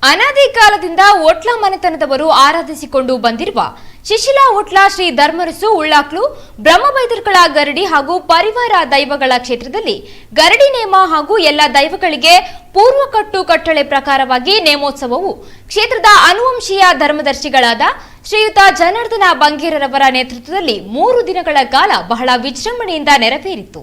ಅನಾದಿ ಕಾಲದಿಂದ ಒಟ್ಲ ಮನೆತನದವರು ಆರಾಧಿಸಿಕೊಂಡು ಬಂದಿರುವ ಶಿಶಿಲಾ ಒಟ್ಲ ಶ್ರೀ ಧರ್ಮರಸು ಉಳ್ಳಾಕ್ಲು ಬ್ರಹ್ಮಬೈದರ್ಕಳ ಗರಡಿ ಹಾಗೂ ಪರಿವಾರ ದೈವಗಳ ಕ್ಷೇತ್ರದಲ್ಲಿ ಗರಡಿ ನೇಮ ಹಾಗೂ ಎಲ್ಲ ದೈವಗಳಿಗೆ ಪೂರ್ವ ಕಟ್ಟಳೆ ಪ್ರಕಾರವಾಗಿ ನೇಮೋತ್ಸವವು ಕ್ಷೇತ್ರದ ಅನುವಂಶೀಯ ಧರ್ಮದರ್ಶಿಗಳಾದ ಶ್ರೀಯುತ ಜನಾರ್ದನ ಬಂಗೇರರವರ ನೇತೃತ್ವದಲ್ಲಿ 3 ದಿನಗಳ ಕಾಲ ಬಹಳ ವಿಜೃಂಭಣೆಯಿಂದ ನೆರವೇರಿತು.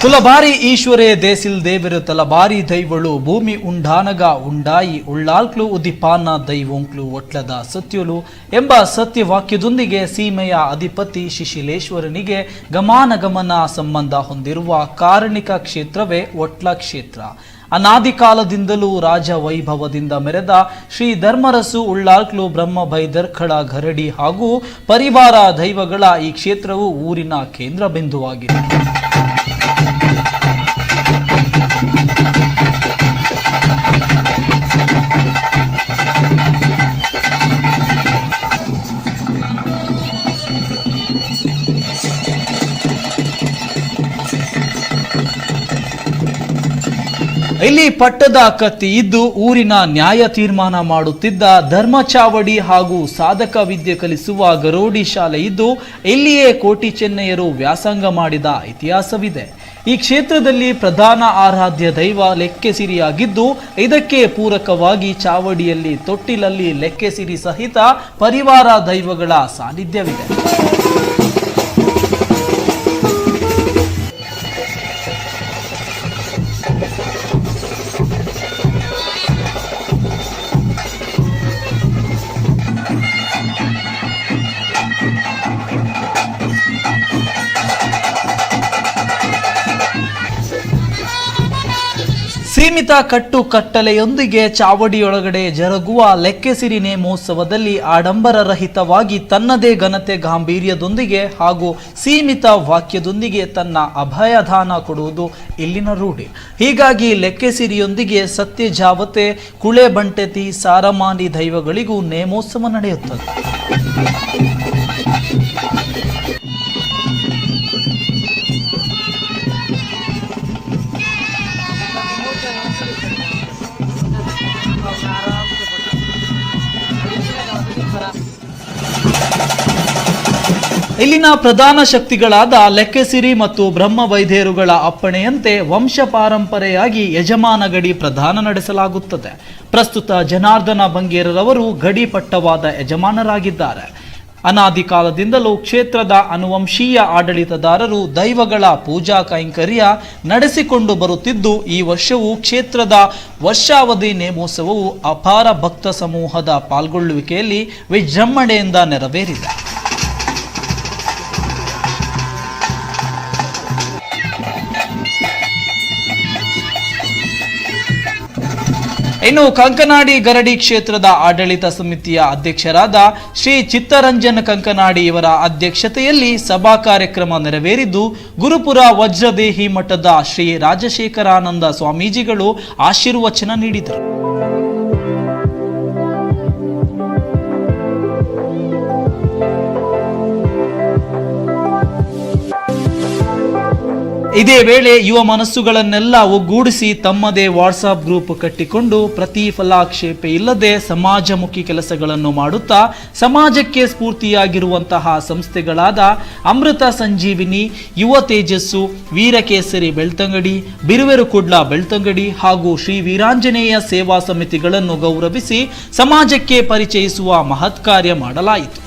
ತುಲಬಾರಿ ಈಶ್ವರೇ ದೇಸಿಲ್ ದೇವರು ತಲಬಾರಿ ದೈವಳು ಭೂಮಿ ಉಂಡಾನಗ ಉಂಡಾಯಿ ಉಳ್ಳಾಲ್ಕ್ಲು ಉದಿಪಾನ ದೈವೋಂಕ್ಲು ಒಟ್ಲದ ಸತ್ಯುಲು ಎಂಬ ಸತ್ಯವಾಕ್ಯದೊಂದಿಗೆ ಸೀಮೆಯ ಅಧಿಪತಿ ಶಿಶಿಲೇಶ್ವರನಿಗೆ ಗಮನ ಸಂಬಂಧ ಹೊಂದಿರುವ ಕಾರಣಿಕ ಕ್ಷೇತ್ರವೇ ಒಟ್ಲ ಕ್ಷೇತ್ರ. ಅನಾದಿ ಕಾಲದಿಂದಲೂ ರಾಜ ವೈಭವದಿಂದ ಮೆರೆದ ಶ್ರೀ ಧರ್ಮರಸು ಉಳ್ಳಾಲ್ಕ್ಲು ಬ್ರಹ್ಮಬೈದರ್ಕಳ ಗರಡಿ ಹಾಗೂ ಪರಿವಾರ ದೈವಗಳ ಈ ಕ್ಷೇತ್ರವು ಊರಿನ ಕೇಂದ್ರ ಬಿಂದುವಾಗಿದೆ. ಇಲ್ಲಿ ಪಟ್ಟದ ಕತ್ತಿ ಇದ್ದು ಊರಿನ ನ್ಯಾಯ ತೀರ್ಮಾನ ಮಾಡುತ್ತಿದ್ದ ಧರ್ಮಚಾವಡಿ ಹಾಗೂ ಸಾಧಕ ವಿದ್ಯೆ ಕಲಿಸುವ ಗರೋಡಿ ಶಾಲೆ ಇದ್ದು ಇಲ್ಲಿಯೇ ಕೋಟಿ ಚೆನ್ನಯ್ಯರು ವ್ಯಾಸಂಗ ಮಾಡಿದ ಇತಿಹಾಸವಿದೆ. ಈ ಕ್ಷೇತ್ರದಲ್ಲಿ ಪ್ರಧಾನ ಆರಾಧ್ಯ ದೈವ ಲೆಕ್ಕೆಸಿರಿಯಾಗಿದ್ದು ಇದಕ್ಕೆ ಪೂರಕವಾಗಿ ಚಾವಡಿಯಲ್ಲಿ ತೊಟ್ಟಿಲಲ್ಲಿ ಲೆಕ್ಕೆಸಿರಿ ಸಹಿತ ಪರಿವಾರ ದೈವಗಳ ಸಾನ್ನಿಧ್ಯವಿದೆ. ಸೀಮಿತ ಕಟ್ಟಲೆಯೊಂದಿಗೆ ಚಾವಡಿಯೊಳಗಡೆ ಜರುಗುವ ಲೆಕ್ಕೆಸಿರಿ ನೇಮೋತ್ಸವದಲ್ಲಿ ಆಡಂಬರರಹಿತವಾಗಿ ತನ್ನದೇ ಘನತೆ ಗಾಂಭೀರ್ಯದೊಂದಿಗೆ ಹಾಗೂ ಸೀಮಿತ ವಾಕ್ಯದೊಂದಿಗೆ ತನ್ನ ಅಭಯದಾನ ಕೊಡುವುದು ಇಲ್ಲಿನ ರೂಢಿ. ಹೀಗಾಗಿ ಲೆಕ್ಕೆಸಿರಿಯೊಂದಿಗೆ ಸತ್ಯಜಾವತೆ, ಕುಳೆ ಬಂಟೆತಿ, ಸಾರಮಾನಿ ದೈವಗಳಿಗೂ ನೇಮೋತ್ಸವ ನಡೆಯುತ್ತದೆ. ಇಲ್ಲಿನ ಪ್ರಧಾನ ಶಕ್ತಿಗಳಾದ ಲೆಕ್ಕೆಸಿರಿ ಮತ್ತು ಬ್ರಹ್ಮಬೈದೇರುಗಳ ಅಪ್ಪಣೆಯಂತೆ ವಂಶ ಪಾರಂಪರೆಯಾಗಿ ಯಜಮಾನ ಗಡಿ ಪ್ರದಾನ ನಡೆಸಲಾಗುತ್ತದೆ. ಪ್ರಸ್ತುತ ಜನಾರ್ದನ ಬಂಗೇರರವರು ಗಡಿ ಪಟ್ಟವಾದ ಯಜಮಾನರಾಗಿದ್ದಾರೆ. ಅನಾದಿ ಕಾಲದಿಂದಲೂ ಕ್ಷೇತ್ರದ ಅನುವಂಶೀಯ ಆಡಳಿತದಾರರು ದೈವಗಳ ಪೂಜಾ ಕೈಂಕರ್ಯ ನಡೆಸಿಕೊಂಡು ಬರುತ್ತಿದ್ದು ಈ ವರ್ಷವೂ ಕ್ಷೇತ್ರದ ವರ್ಷಾವಧಿ ನೇಮೋತ್ಸವವು ಅಪಾರ ಭಕ್ತ ಸಮೂಹದ ಪಾಲ್ಗೊಳ್ಳುವಿಕೆಯಲ್ಲಿ ವಿಜೃಂಭಣೆಯಿಂದ ನೆರವೇರಿದೆ. ಇನ್ನು ಕಂಕನಾಡಿ ಗರಡಿ ಕ್ಷೇತ್ರದ ಆಡಳಿತ ಸಮಿತಿಯ ಅಧ್ಯಕ್ಷರಾದ ಶ್ರೀ ಚಿತ್ತರಂಜನ್ ಕಂಕನಾಡಿ ಇವರ ಅಧ್ಯಕ್ಷತೆಯಲ್ಲಿ ಸಭಾ ಕಾರ್ಯಕ್ರಮ ನೆರವೇರಿದ್ದು ಗುರುಪುರ ವಜ್ರದೇಹಿ ಮಠದ ಶ್ರೀ ರಾಜಶೇಖರಾನಂದ ಸ್ವಾಮೀಜಿಗಳು ಆಶೀರ್ವಚನ ನೀಡಿದರು. ಇದೇ ವೇಳೆ ಯುವ ಮನಸ್ಸುಗಳನ್ನೆಲ್ಲ ಒಗ್ಗೂಡಿಸಿ ತಮ್ಮದೇ ವಾಟ್ಸಾಪ್ ಗ್ರೂಪ್ ಕಟ್ಟಿಕೊಂಡು ಪ್ರತಿಫಲಾಕ್ಷೇಪ ಇಲ್ಲದೆ ಸಮಾಜಮುಖಿ ಕೆಲಸಗಳನ್ನು ಮಾಡುತ್ತಾ ಸಮಾಜಕ್ಕೆ ಸ್ಫೂರ್ತಿಯಾಗಿರುವಂತಹ ಸಂಸ್ಥೆಗಳಾದ ಅಮೃತ ಸಂಜೀವಿನಿ, ಯುವ ತೇಜಸ್ಸು, ವೀರಕೇಸರಿ ಬೆಳ್ತಂಗಡಿ, ಬಿರುವೆರು ಕುಡ್ಲ ಬೆಳ್ತಂಗಡಿ ಹಾಗೂ ಶ್ರೀ ವೀರಾಂಜನೇಯ ಸೇವಾ ಸಮಿತಿಗಳನ್ನು ಗೌರವಿಸಿ ಸಮಾಜಕ್ಕೆ ಪರಿಚಯಿಸುವ ಮಹತ್ ಕಾರ್ಯ ಮಾಡಲಾಯಿತು.